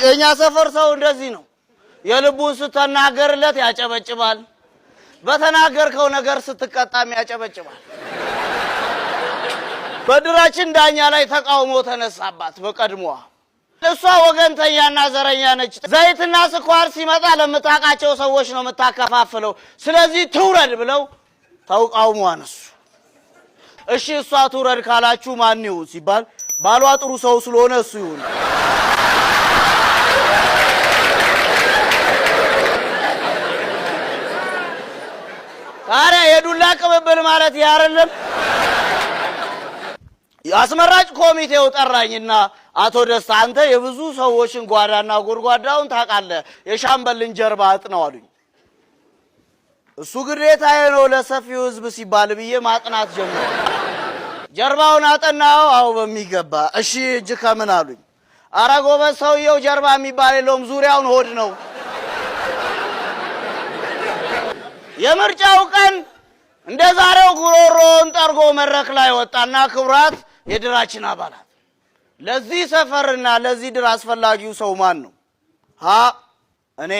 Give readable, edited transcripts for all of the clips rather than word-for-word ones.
የኛ ሰፈር ሰው እንደዚህ ነው የልቡን ስትናገርለት ያጨበጭባል በተናገርከው ነገር ስትቀጣም ያጨበጭባል በድራችን ዳኛ ላይ ተቃውሞ ተነሳባት በቀድሞዋ እሷ ወገንተኛና ዘረኛ ነች ዘይትና ስኳር ሲመጣ ለምታቃቸው ሰዎች ነው የምታከፋፍለው ስለዚህ ትውረድ ብለው ተቃውሞ አነሱ እሺ እሷ ትውረድ ካላችሁ ማን ይሁን ሲባል ባሏ ጥሩ ሰው ስለሆነ እሱ ይሁን ታዲያ የዱላ ቅብብል ማለት ያረለም ያስመራጭ ኮሚቴው ጠራኝና አቶ ደስታ አንተ የብዙ ሰዎችን ጓዳና ጉርጓዳውን ታቃለህ የሻምበልን ጀርባ አጥናው አሉኝ እሱ ግዴታዬ ነው ለሰፊው ህዝብ ሲባል ብዬ ማጥናት ጀመረ ጀርባውን አጠናው አው በሚገባ እሺ እጅ ከምን አሉኝ አራጎበ ሰውየው ጀርባ የሚባል የለውም ዙሪያውን ሆድ ነው የምርጫው ቀን እንደ ዛሬው ጉሮሮን ጠርጎ መድረክ ላይ ወጣና ክብራት የድራችን አባላት ለዚህ ሰፈርና ለዚህ ድር አስፈላጊው ሰው ማን ነው ሀ እኔ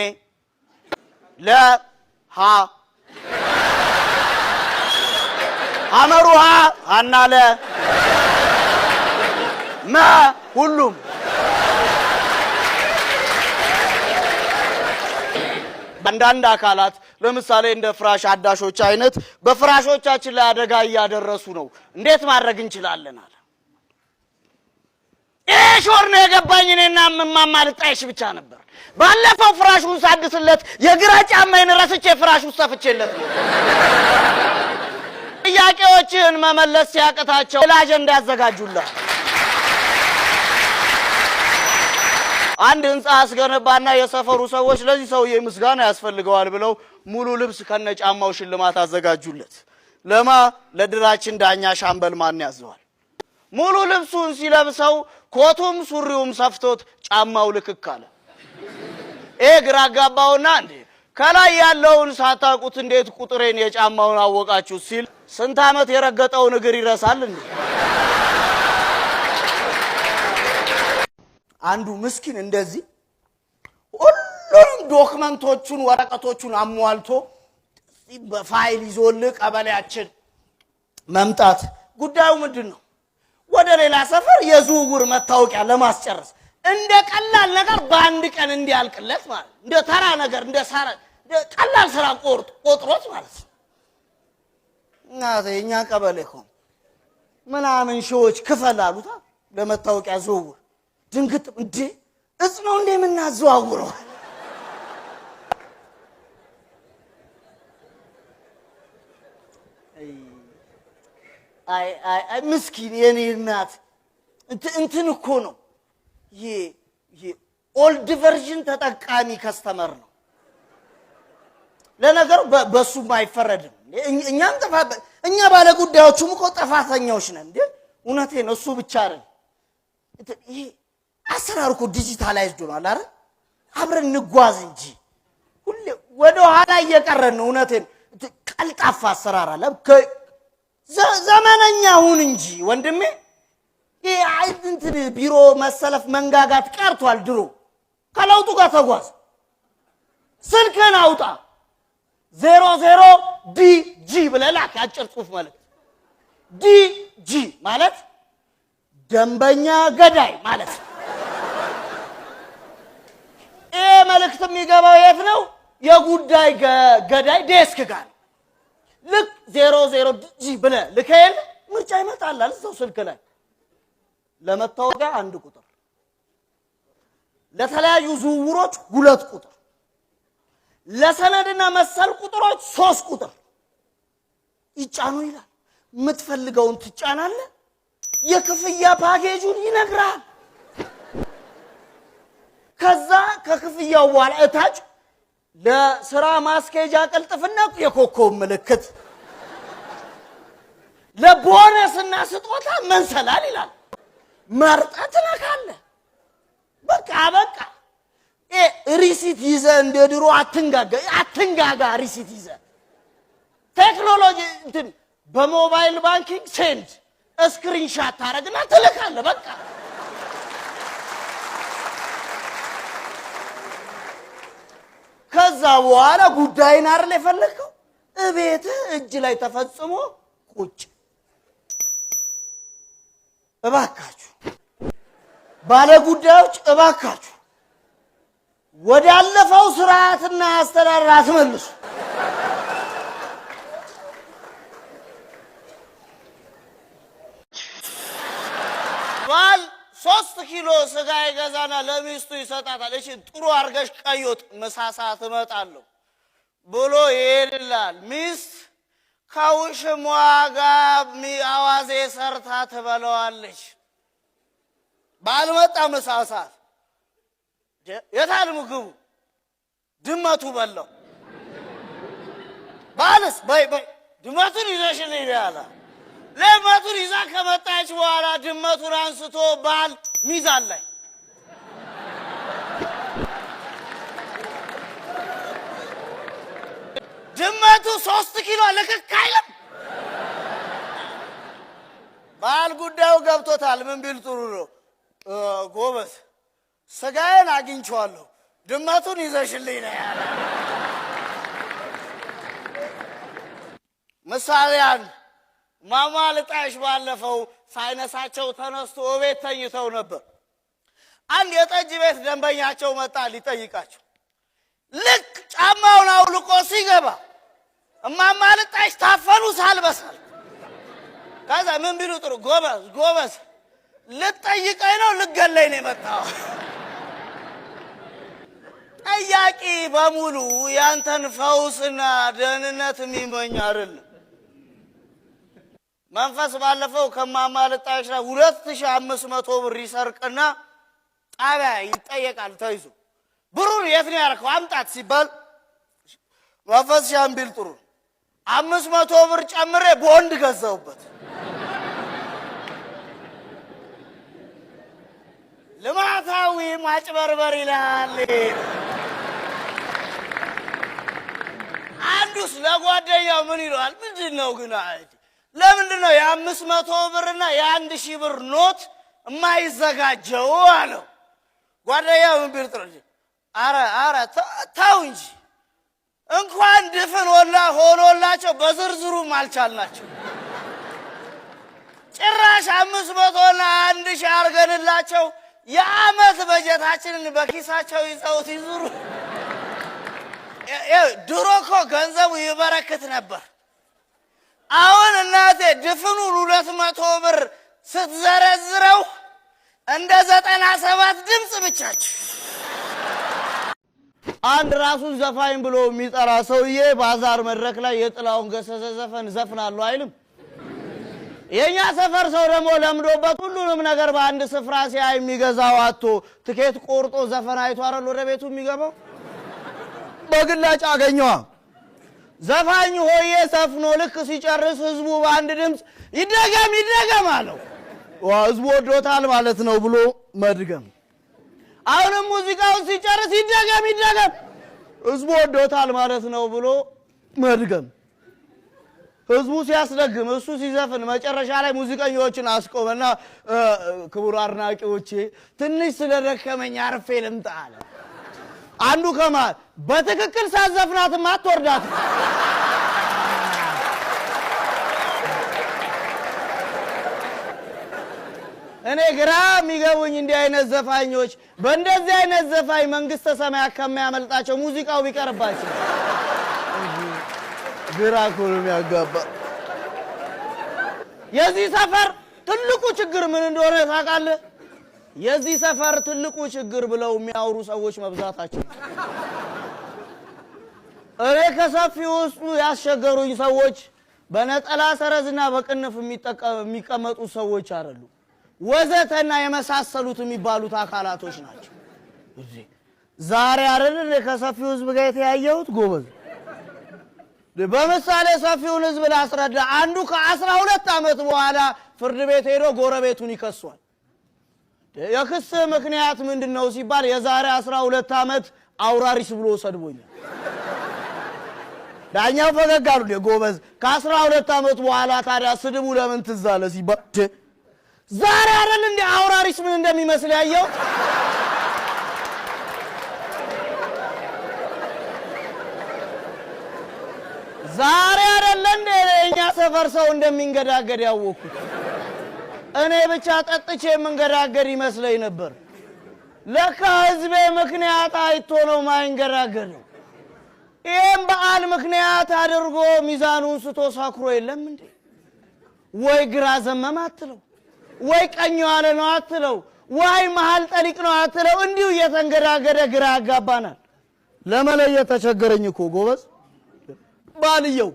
ለ ሀ አመሩሃ አናለ ማ ሁሉም አንዳንድ አካላት ለምሳሌ እንደ ፍራሽ አዳሾች አይነት በፍራሾቻችን ላይ አደጋ ያደረሱ ነው እንዴት ማድረግ እንችላለን አለ ሾር ነው የገባኝ እኔና ማማ ልጣይሽ ብቻ ነበር ባለፈው ፍራሹን ሳድስለት የግራ ጫማዬን ረስቼ ፍራሹን ሰፍቼለት ጥያቄዎችን መመለስ ሲያቀታቸው ለአጀንዳ ያዘጋጁላል አንድ ህንጻ አስገነባና የሰፈሩ ሰዎች ለዚህ ሰውዬ ምስጋና ያስፈልገዋል ብለው ሙሉ ልብስ ከነጫማው ሽልማት አዘጋጁለት ለማ ለድራችን ዳኛ ሻምበል ማን ያዘዋል ሙሉ ልብሱን ሲለብሰው ኮቱም ሱሪውም ሰፍቶት ጫማው ልክክ አለ ግራ ጋባውና እንዴ ከላይ ያለውን ሳታቁት እንዴት ቁጥሬን የጫማውን አወቃችሁ ሲል ስንት አመት የረገጠውን እግር ይረሳል እንዴ አንዱ ምስኪን እንደዚህ ሁሉም ዶክመንቶቹን ወረቀቶቹን አሟልቶ በፋይል ይዞል ቀበሌያችን መምጣት ጉዳዩ ምንድነው ወደ ሌላ ሰፈር የዝውውር መታወቂያ ለማስጨረስ እንደ ቀላል ነገር በአንድ ቀን እንዲያልቅለት ማለት እንደ ተራ ነገር እንደ ቀላል ስራ ቆጥሮት ማለት እናተኛ ቀበሌኮ ምናምን ሾች ክፈላሉታ ለመታወቂያ ዝውውር ድንግጥ እንዴ እጽ ነው እንዴ ምናዘዋውረው አይ ምስኪን የኔ እናት እንትን እኮ ነው ይሄ ኦልድ ቨርዥን ተጠቃሚ ከስተመር ነው ለነገሩ በሱ ማይፈረድም እኛ ባለ ጉዳዮቹም እኮ ጥፋተኞች ነን እንዴ እውነቴን ነው እሱ ብቻ አይደል ይሄ አሰራሩ እኮ ዲጂታላይዝድ ሆኗል አይደል አብረን እንጓዝ እንጂ ሁሌ ወደ ኋላ እየቀረን ነው እውነቴን ቀልጣፋ አሰራር አለ ዘመነኛ ሁን እንጂ ወንድሜ እንትን ቢሮ መሰለፍ መንጋጋት ቀርቷል ድሮ ከለውጡ ጋር ተጓዝ ስልክህን አውጣ 00 ዲጂ ብለህ ላክ አጭር ጽሁፍ ማለት ዲጂ ማለት ደንበኛ ገዳይ ማለት መልእክት የሚገባው የት ነው የጉዳይ ገዳይ ዴስክ ጋር ልክ 00 ዲጂ ብለህ ልከል ምርጫ ይመጣል እዛው ስልክ ላይ ለመታወቂያ አንድ ቁጥር ለተለያዩ ዝውውሮች 2 ቁጥር ለሰነድና መሰል ቁጥሮች 3 ቁጥር ይጫኑ ይላል የምትፈልገውን ትጫናለህ የክፍያ ፓኬጁን ይነግራል ከዛ ከክፍያው በኋላ እታች ለስራ ማስኬጃ ቅልጥፍና የኮከብ ምልክት ለቦነስና ስጦታ መንሰላል ይላል መርጠት ነካለ በቃ ሪሲት ይዘ እንደ ድሮ አትንጋጋ ሪሲት ይዘ ቴክኖሎጂ እንትን በሞባይል ባንኪንግ ሴንድ ስክሪንሻት ታረግና ትልካለ በቃ ከዛ በኋላ ጉዳይን አይደል የፈለከው እቤት እጅ ላይ ተፈጽሞ ቁጭ እባካችሁ ባለ ጉዳዮች እባካችሁ ወዳለፈው ስርዓትና አስተዳደር አትመልሱ ባል 3 ኪሎ ስጋ ይገዛና ለሚስቱ ይሰጣታል እሺ ጥሩ አርገሽ ቀይወጥ መሳሳት እመጣለሁ ብሎ ይሄዳል ሚስት ካውሽም ዋጋ አዋዜ ሰርታ ትበለዋለች ባልመጣ መሳሳት የታል ምግቡ ድመቱ በለው ባልስ በይ ድመቱን ይዘሽልኝ ያላ ለማቱን ይዛ ከመጣች በኋላ ድመቱን አንስቶ ባል ሚዛን ላይ ድመቱ 3 ኪሎ ለከክ አይልም ባል ጉዳዩ ገብቶታል ምን ቢል ጥሩ ነው ጎበዝ ስጋዬን አግኝቼዋለሁ ድመቱን ይዘሽልኝ ነው ያለ ምሳሌያን ማማ ልጣሽ ባለፈው ሳይነሳቸው ተነስቶ ቤት ተኝተው ነበር አንድ የጠጅ ቤት ደንበኛቸው መጣ ሊጠይቃቸው ልክ ጫማውን አውልቆ ሲገባ ማማ ልጣሽ ታፈኑ ሳልበሳል ከዛ ምን ቢሉ ጥሩ ጎበዝ ልጠይቀኝ ነው ልገለኝ ነው የመጣው ጠያቂ በሙሉ ያንተን ፈውስና ደህንነት የሚመኝ አይደለም መንፈስ ባለፈው ከማማ ልጣሽ 2500 ብር ይሰርቅና ጣቢያ ይጠየቃል ተይዞ ብሩን የት ነው ያልከው አምጣት ሲባል መንፈስ ሻምቢል ጥሩ 500 ብር ጨምሬ ቦንድ ገዛውበት ልማታዊ ማጭበርበር ይላል አንዱስ ለጓደኛው ምን ይሏል ምንድነው ግን ለምንድነው የ500 ብርና የ1000 ብር ኖት የማይዘጋጀው አለው ጓደኛው ምን ቢል ጥሩ አረ ታው እንጂ እንኳን ድፍን ሆኖላቸው በዝርዝሩም አልቻልናቸው ጭራሽ 500 እና 1000 አርገንላቸው የአመት በጀታችንን በኪሳቸው ይዘውት ይዙሩ ድሮኮ ገንዘቡ ይበረክት ነበር አሁን እናቴ ድፍኑን 200 ብር ስትዘረዝረው እንደ 97 ድምጽ ብቻች አንድ ራሱን ዘፋኝ ብሎ የሚጠራ ሰውዬ ባዛር መድረክ ላይ የጥላውን ገሰሰ ዘፈን ዘፍናለሁ አይልም የኛ ሰፈር ሰው ደግሞ ለምዶበት ሁሉንም ነገር በአንድ ስፍራ ሲያይ የሚገዛው አጥቶ ትኬት ቆርጦ ዘፈን አይቶ አይደል ወደ ቤቱ የሚገባው በግላጭ አገኘዋ ዘፋኝ ሆዬ ሰፍኖ ልክ ሲጨርስ ህዝቡ በአንድ ድምጽ ይደገም አለው ህዝቡ ወዶታል ማለት ነው ብሎ መድገም አሁንም ሙዚቃውን ሲጨርስ ይደገም ህዝቡ ወዶታል ማለት ነው ብሎ መድገም ህዝቡ ሲያስደግም እሱ ሲዘፍን መጨረሻ ላይ ሙዚቀኞችን አስቆመና ክቡር አድናቂዎቼ ትንሽ ስለደከመኝ አርፌ ልምጣ አለ አንዱ ከማል በትክክል ሳዘፍናትም አትወርዳት እኔ ግራ የሚገቡኝ እንዲህ አይነት ዘፋኞች በእንደዚህ አይነት ዘፋኝ መንግስተ ሰማያት ከሚያመልጣቸው ሙዚቃው ቢቀርባቸው ግራ ኮሎም ያጋባ የዚህ ሰፈር ትልቁ ችግር ምን እንደሆነ ታውቃለህ የዚህ ሰፈር ትልቁ ችግር ብለው የሚያወሩ ሰዎች መብዛታቸው እኔ ከሰፊው ውስጥ ያስቸገሩኝ ሰዎች በነጠላ ሰረዝና በቅንፍ የሚቀመጡ ሰዎች አይደሉ ወዘተና የመሳሰሉት የሚባሉት አካላቶች ናቸው ዛሬ አይደል ከሰፊው ህዝብ ጋር የተያየሁት ጎበዝ በመሳሌ ሰፊውን ህዝብ ላስረዳ አንዱ ከ12 አመት በኋላ ፍርድ ቤት ሄዶ ጎረቤቱን ይከሷል የክስ ምክንያት ምንድነው ሲባል የዛሬ 12 አመት አውራሪስ ብሎ ሰድቦኛል ዳኛው ፈገጋሉ ጎበዝ ከ12 አመት በኋላ ታዲያ ስድቡ ለምን ትዛለ ሲባል ዛሬ አይደል እንደ አውራሪስ ምን እንደሚመስል ያየው የሰፈር ሰው እንደሚንገዳገድ ያወኩት እኔ ብቻ ጠጥቼ መንገዳገድ ይመስለኝ ነበር ለካ ህዝቤ ምክንያት አይቶ ነው ማይንገዳገደው ይሄን በዓል ምክንያት አድርጎ ሚዛኑን ስቶ ሳክሮ የለም እንዴ ወይ ግራ ዘመም አትለው ወይ ቀኝ ያለ ነው አትለው ወይ መሃል ጠሊቅ ነው አትለው እንዲሁ የተንገዳገደ ግራ አጋባናል ለመለየት ተቸገረኝ እኮ ጎበዝ ባልየው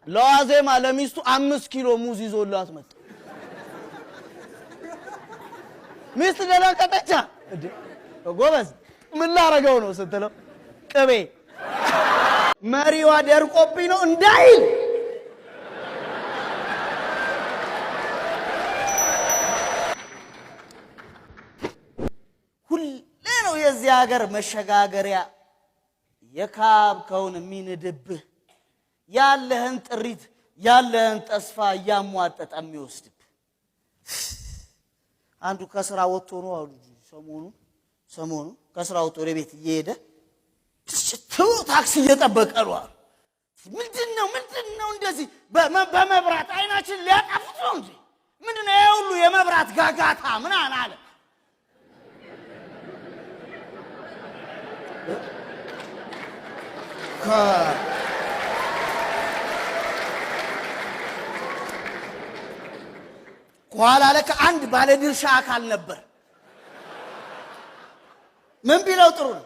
ለዋዜማ ለሚስቱ 5 ኪሎ ሙዝ ይዞላት መጣ ሚስት ደረቀጠቻ እንዴ ጎበዝ ምን ላረገው ነው ስትለው ቅቤ መሪዋ ደርቆብኝ ነው እንዳይል ሁሌ ነው የዚህ ሀገር መሸጋገሪያ የካብከውን የሚንድብህ ያለህን ጥሪት ያለህን ተስፋ ያሟጠጠ የሚወስድብ አንዱ ከስራ ወጥቶ ነው አሉ ሰሞኑ ከስራ ወጥቶ ወደ ቤት እየሄደ ታክሲ እየጠበቀ ነው ምንድነው እንደዚህ በመብራት አይናችን ሊያጣፍጥ ነው እንጂ ምንድነው ይሄ ሁሉ የመብራት ጋጋታ ምን አለ ኋላ ለካ አንድ ባለድርሻ አካል ነበር ምን ቢለው ጥሩ ነው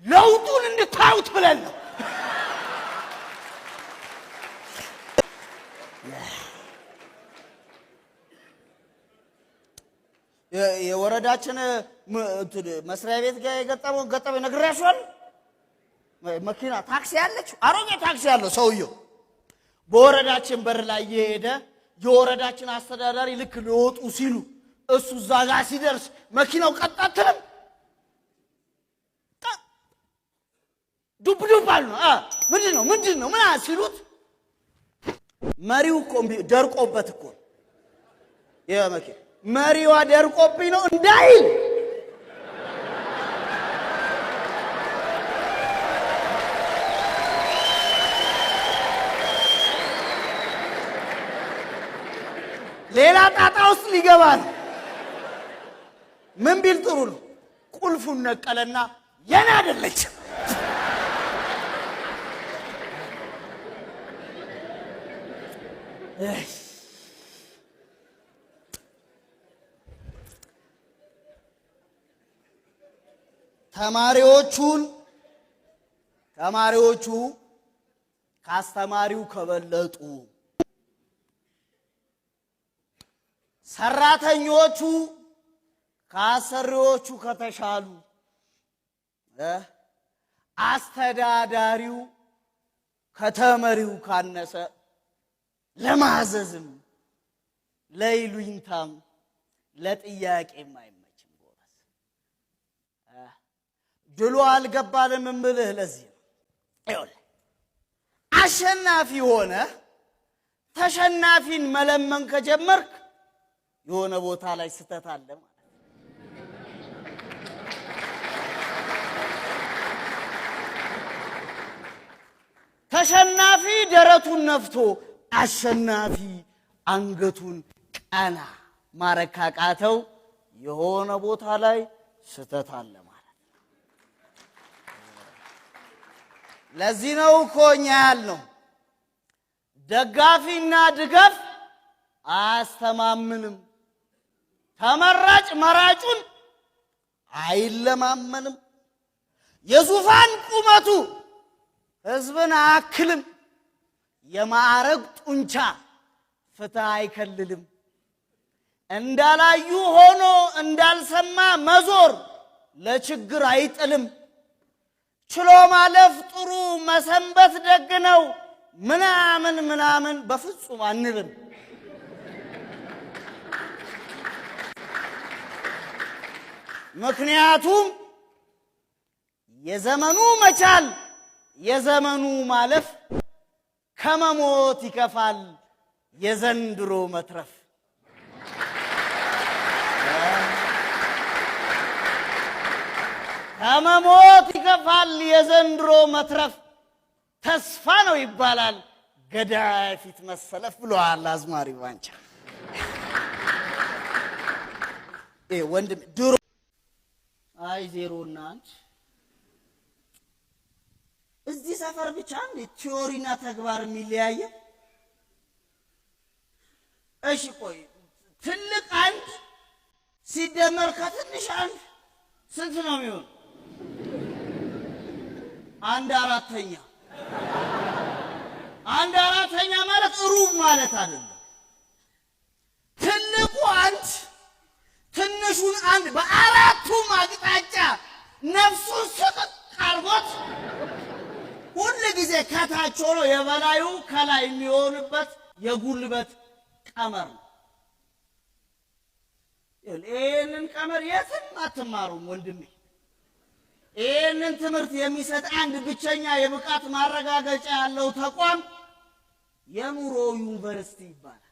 ለውጡን እንድታዩት ብለን ነው የወረዳችን መስሪያ ቤት ጋር ገጠመ ነግሬያችኋል መኪና ታክሲ ያለች አሮጌ ታክሲ ያለው ሰውየው በወረዳችን በር ላይ የሄደ የወረዳችን አስተዳዳሪ ልክ ሊወጡ ሲሉ እሱ እዛ ጋር ሲደርስ መኪናው ቀጣጥለም ዱብ አሉ ምንድነው ምን ሲሉት መሪው እኮ ደርቆበት እኮ የመኪና መሪዋ ደርቆብኝ ነው እንዳይል ሌላ ጣጣ ውስጥ ሊገባ ነው ምን ቢል ጥሩ ነው ቁልፉን ነቀለና የኔ አይደለች ተማሪዎቹ ካስተማሪው ከበለጡ ሰራተኞቹ ካሰሪዎቹ ከተሻሉ አስተዳዳሪው ከተመሪው ካነሰ ለማዘዝም ለይሉኝታም ለጥያቄም አይመችም ጎበዝ ድሉ አልገባንም እምልህ ለዚህ ነው አሸናፊ ሆነ ተሸናፊን መለመን ከጀመርክ የሆነ ቦታ ላይ ስተት አለ ማለት ተሸናፊ ደረቱን ነፍቶ አሸናፊ አንገቱን ቀና ማረካቃተው የሆነ ቦታ ላይ ስተት አለ ማለት ለዚህ ነው ኮኛ ያልነው ደጋፊና ድጋፍ አስተማምንም ተመራጭ መራጩን አይለማመንም የዙፋን ቁመቱ ህዝብን አክልም የማዕረግ ጡንቻ ፍትህ አይከልልም እንዳላዩ ሆኖ እንዳልሰማ መዞር ለችግር አይጥልም ችሎ ማለፍ ጥሩ መሰንበት ደግ ነው ምናምን በፍጹም አንልም ምክንያቱም የዘመኑ መቻል የዘመኑ ማለፍ ከመሞት ይከፋል የዘንድሮ መትረፍ ከመሞት ይከፋል የዘንድሮ መትረፍ ተስፋ ነው ይባላል ገዳይ ፊት መሰለፍ ብሏል አዝማሪ ባንቻ። ወንድም ድሮ አይ ዜሮና አንድ እዚህ ሰፈር ብቻ እንደ ቲዮሪና ተግባር የሚለያየ። እሺ ቆይ ትልቅ አንድ ሲደመር ከትንሽ አንድ ስንት ነው የሚሆን? አንድ አራተኛ። አንድ አራተኛ ማለት ሩብ ማለት አይደለም። ትልቁ አንድ ትንሹን አንድ በአራቱም አቅጣጫ ነፍሱን ስቅቅ አድርጎት ሁሉ ጊዜ ከታች ሆኖ የበላዩ ከላይ የሚሆንበት የጉልበት ቀመር ነው። ይህንን ቀመር የትም አትማሩም ወንድሜ። ይህንን ትምህርት የሚሰጥ አንድ ብቸኛ የብቃት ማረጋገጫ ያለው ተቋም የኑሮ ዩኒቨርሲቲ ይባላል።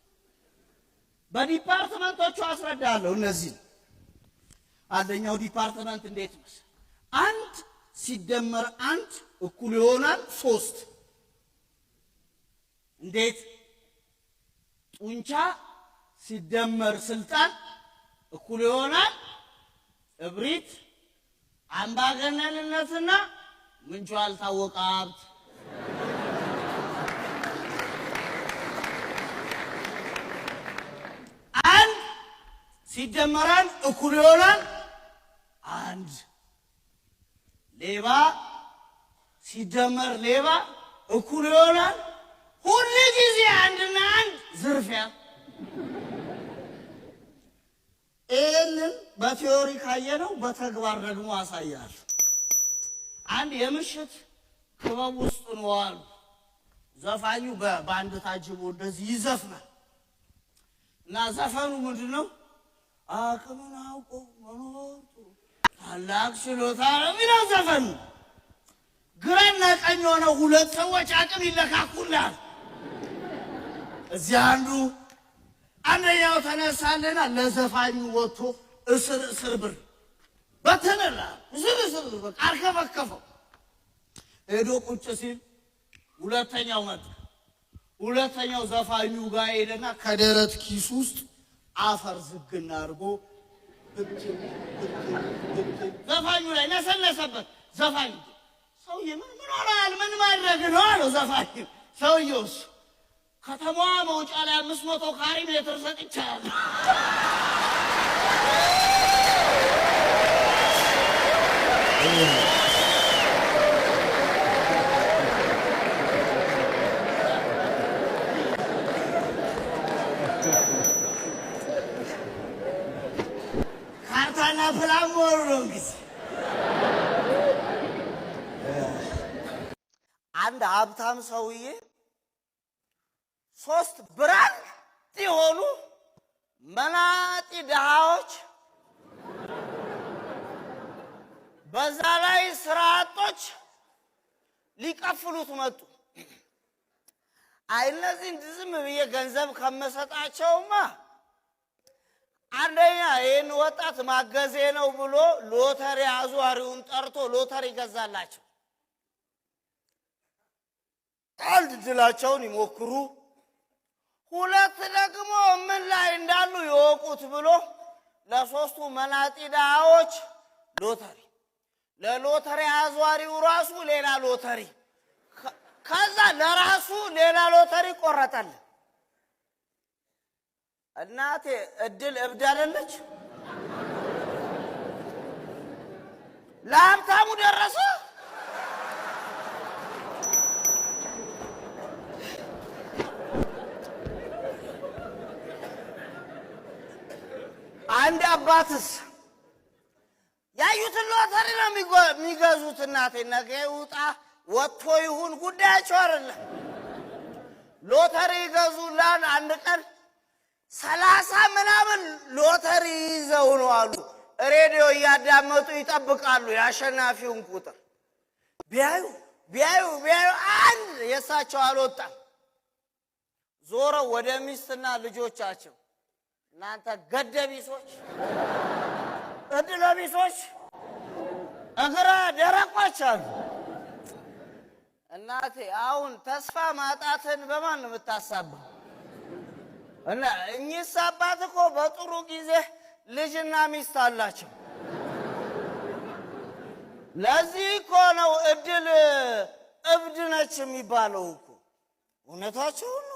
በዲፓርትመንቶቹ አስረዳለሁ። እነዚህ አንደኛው ዲፓርትመንት እንዴት ነው? አንድ ሲደመር አንድ እኩል ይሆናል 3። እንዴት? ጡንቻ ሲደመር ስልጣን እኩል ይሆናል እብሪት፣ አምባገነንነትና ምንጩ ያልታወቀ ሀብት። አንድ ሲደመር አንድ እኩል ይሆናል አንድ። ሌባ ሲደመር ሌባ እኩል ይሆናል ሁሉ ጊዜ አንድና አንድ ዝርፊያ። ይህንን በቲዮሪ ካየነው በተግባር ደግሞ አሳያለሁ። አንድ የምሽት ክበብ ውስጥ ነው አሉ። ዘፋኙ በባንድ ታጅቦ እንደዚህ ይዘፍናል እና ዘፈኑ ምንድን ነው? አቅምን አውቆ መኖር ታላቅ ችሎታ ነው የሚለው ዘፈኑ። ግራና ቀኝ ሆነው ሁለት ሰዎች አቅም ይለካኩላል። እዚህ አንደኛው ተነሳለና ለዘፋኙ ወጥቶ እስር ብር በተነላ እስር በቃ አርከፈከፈው። ሄዶ ቁጭ ሲል ሁለተኛው መጣ። ሁለተኛው ዘፋኙ ጋር ሄደና ከደረት ኪስ ውስጥ አፈር ዝግና አድርጎ ዘፋኙ ላይ ነሰነሰበት። ዘፋኙ ሰውዬ ምን ሆነሃል? ምን ማድረግ ነው አለው ዘፋኙ። ሰውዬውስ ከተማዋ መውጫ ላይ 500 ካሬ ሜትር ሰጥቻለሁ። ካርታና ፕላን ሞሩ ነው እንግዲህ። አንድ ሀብታም ሰውዬ 3 ብራንድ የሆኑ መናጢ ድሃዎች በዛ ላይ ስራ አጦች ሊቀፍሉት መጡ። እነዚህን ዝም ብዬ ገንዘብ ከመሰጣቸውማ አንደኛ ይህን ወጣት ማገዜ ነው ብሎ ሎተሪ አዟሪውን ጠርቶ ሎተሪ ገዛላቸው። አንድ ድላቸውን ይሞክሩ፣ ሁለት ደግሞ ምን ላይ እንዳሉ ይወቁት ብሎ ለሶስቱ መናጢ ድሃዎች ሎተሪ፣ ለሎተሪ አዟሪው ራሱ ሌላ ሎተሪ፣ ከዛ ለራሱ ሌላ ሎተሪ ቆረጠል። እናቴ እድል እብድ አይደለች? ለሀብታሙ ደረሰ። አንድ አባትስ ያዩትን ሎተሪ ነው የሚገዙት። እናቴ ነገ ይውጣ ወጥቶ ይሁን ጉዳያቸው አይደለም። ሎተሪ ይገዙላል። አንድ ቀን 30 ምናምን ሎተሪ ይዘው ነው አሉ። ሬዲዮ እያዳመጡ ይጠብቃሉ የአሸናፊውን ቁጥር። ቢያዩ አንድ የሳቸው አልወጣም። ዞረው ወደ ሚስትና ልጆቻቸው እናንተ ገደቢሶች፣ እድለቢሶች፣ እግረ ደረቆች አሉ። እናቴ አሁን ተስፋ ማጣትን በማን ነው የምታሳበው? እና እኚህስ አባት እኮ በጥሩ ጊዜ ልጅና ሚስት አላቸው። ለዚህ እኮ ነው እድል እብድ ነች የሚባለው እኮ። እውነታቸውን